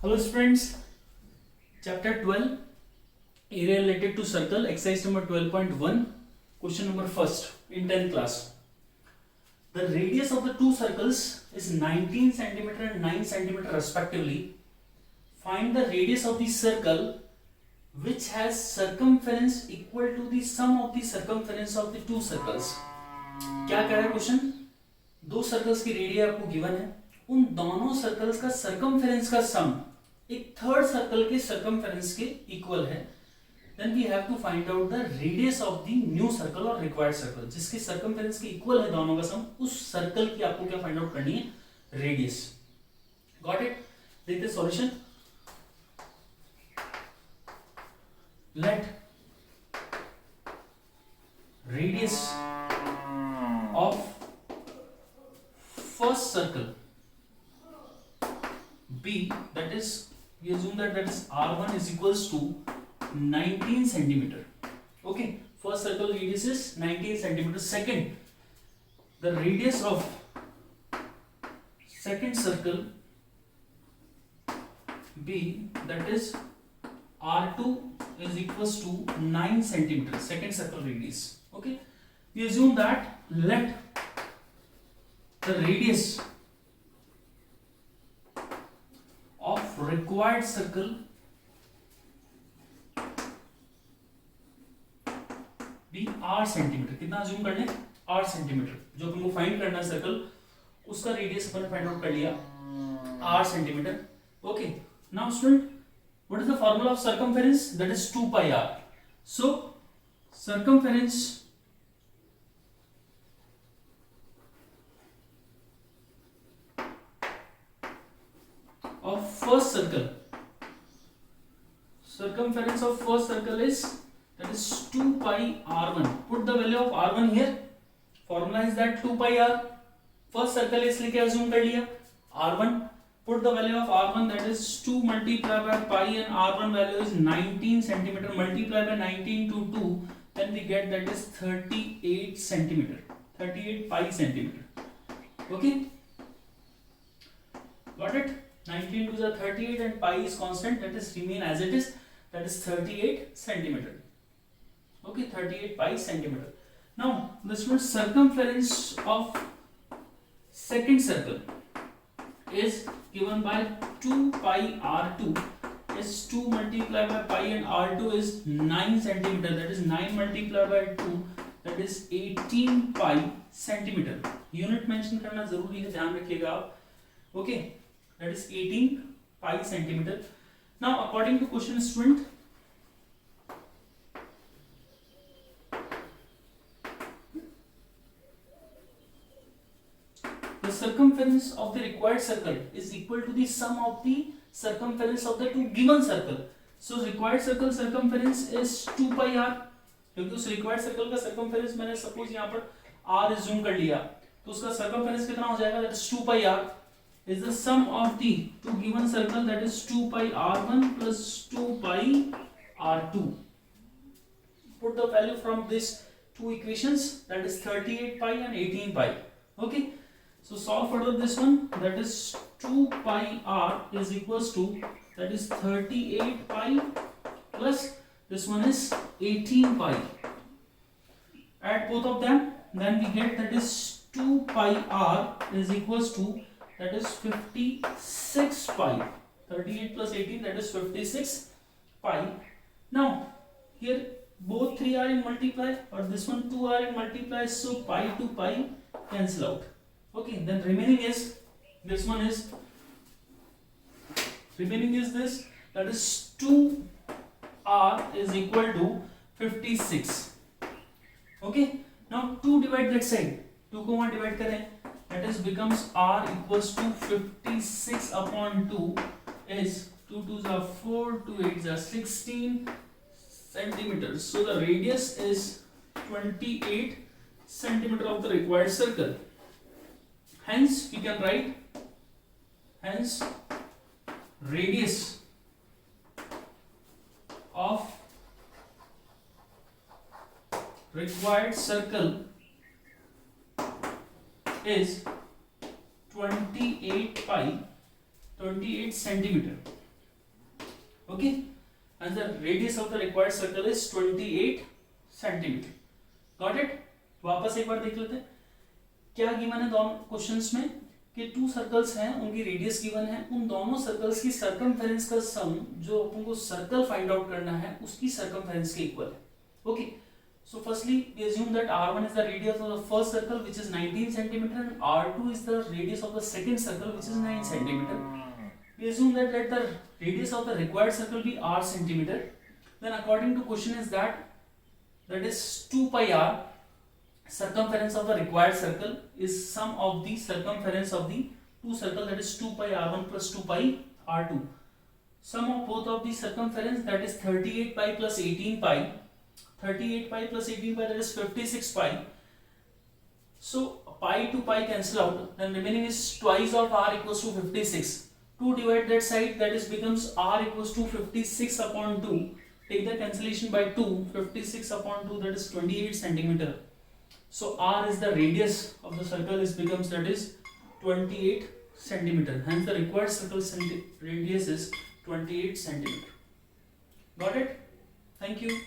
Hello students, chapter 12, area related to circle, exercise number 12.1, question number first in 10th class. The radius of the two circles is 19 centimeter and 9 centimeter respectively. Find the radius of the circle which has circumference equal to the sum of the circumference of the two circles. क्या कह रहा है question? दो circles की radius आपको given है, उन दोनों सर्कल्स का सर्कमफेरेंस का सम एक थर्ड सर्कल के सर्कमफेरेंस के इक्वल है. Then we have to find out the radius of the new circle और रिक्वायर्ड सर्कल. जिसके सर्कमफेरेंस के इक्वल है दोनों का सम, उस सर्कल की आपको क्या फाइंड आउट करनी है? रेडियस. Got it? देखते solution. Let radius of first circle B, that is, we assume that is R1 is equals to 19 centimeter. Okay, first circle radius is 19 centimeter. Second, the radius of second circle B, that is R2 is equals to 9 centimeter. Second circle radius. Okay, we assume that let the radius of required circle be r centimetre. कितना assume कर लें? r centimetre. जो अपन को find करना है circle, उसका radius अपन ने find out कर लिया r centimetre. Okay, now student, what is the formula of circumference? That is 2 pi r. So circumference of first circle, circumference of first circle is, that is 2 pi r1. Put the value of r1 here. Formula is that 2 pi r. First circle इसलिए क्या assume कर लिया? r1. Put the value of r1, that is 2 multiplied by pi, and r1 value is 19 centimeter. Multiply by 19 to 2, then we get that is 38 centimeter. 38 pi centimeter. Okay, got it? 19 to the 38 and pi is constant, that is remain as it is, that is 38 centimeter. Okay, 38 pi centimeter. Now this one, circumference of second circle is given by 2 pi r2 is 2 multiplied by pi, and r2 is 9 centimeter, that is 9 multiplied by 2, that is 18 pi centimeter. Unit mention करना जरूरी है, ध्यान रखिएगा आप. Okay, that is 18 pi centimeter. Now according to question, student, the circumference of the required circle is equal to the sum of the circumference of the two given circle. So required circle circumference is 2 pi r, क्योंकि उस required circle का circumference मैंने suppose यहाँ पर r assume कर लिया, तो उसका circumference कितना हो जाएगा? That is 2 pi r is the sum of the two given circle, that is 2 pi r1 plus 2 pi r2. Put the value from this two equations, that is 38 pi and 18 pi. Okay, so solve further this one, that is 2 pi r is equals to, that is 38 pi plus this one is 18 pi. Add both of them, then we get that is 2 pi r is equals to, that is 56 pi. 38 plus 18, that is 56 pi. Now here both 3 are in multiply, or this one 2 are in multiply, so pi to pi cancel out. Okay, then remaining is this one is, remaining is this, that is 2r is equal to 56. Okay, now 2 divide that side, 2 को वहाँ divide करें, that is becomes r equals to 56 upon 2 is 2 2s are 4, 2 8s are 16 centimeters. So the radius is 28 centimeter of the required circle. Hence we can write, hence radius of required circle is 28 pi 28 centimeter. Okay, and the radius of the required circle is 28 centimeter. Got it? वापस एक बार देख लेते हैं क्या given है दोनों questions में कि टू सर्कल्स हैं, उनकी रेडियस गिवन है, उन दोनों सर्कल्स की सर्कमफेरेंस का सम जो अपन को सर्कल फाइंड आउट करना है उसकी सर्कमफेरेंस के इक्वल है। Okay, so firstly we assume that r1 is the radius of the first circle which is 19 centimeter and r2 is the radius of the second circle which is 9 centimeter. We assume that let the radius of the required circle be r centimeter. Then according to question is that is 2 pi r, circumference of the required circle is sum of the circumference of the two circle, that is 2 pi r1 plus 2 pi r2. Sum of both of the circumference, that is 38 pi plus 18 pi. 38 pi plus 18 pi, that is 56 pi. So pi to pi cancel out, then remaining is twice of r equals to 56. 2 divide that side, that is becomes r equals to 56 upon 2. Take the cancellation by 2. 56 upon 2, that is 28 centimeter. So r is the radius of the circle, is becomes, that is 28 centimeter. Hence the required circle radius is 28 centimeter. Got it? Thank you.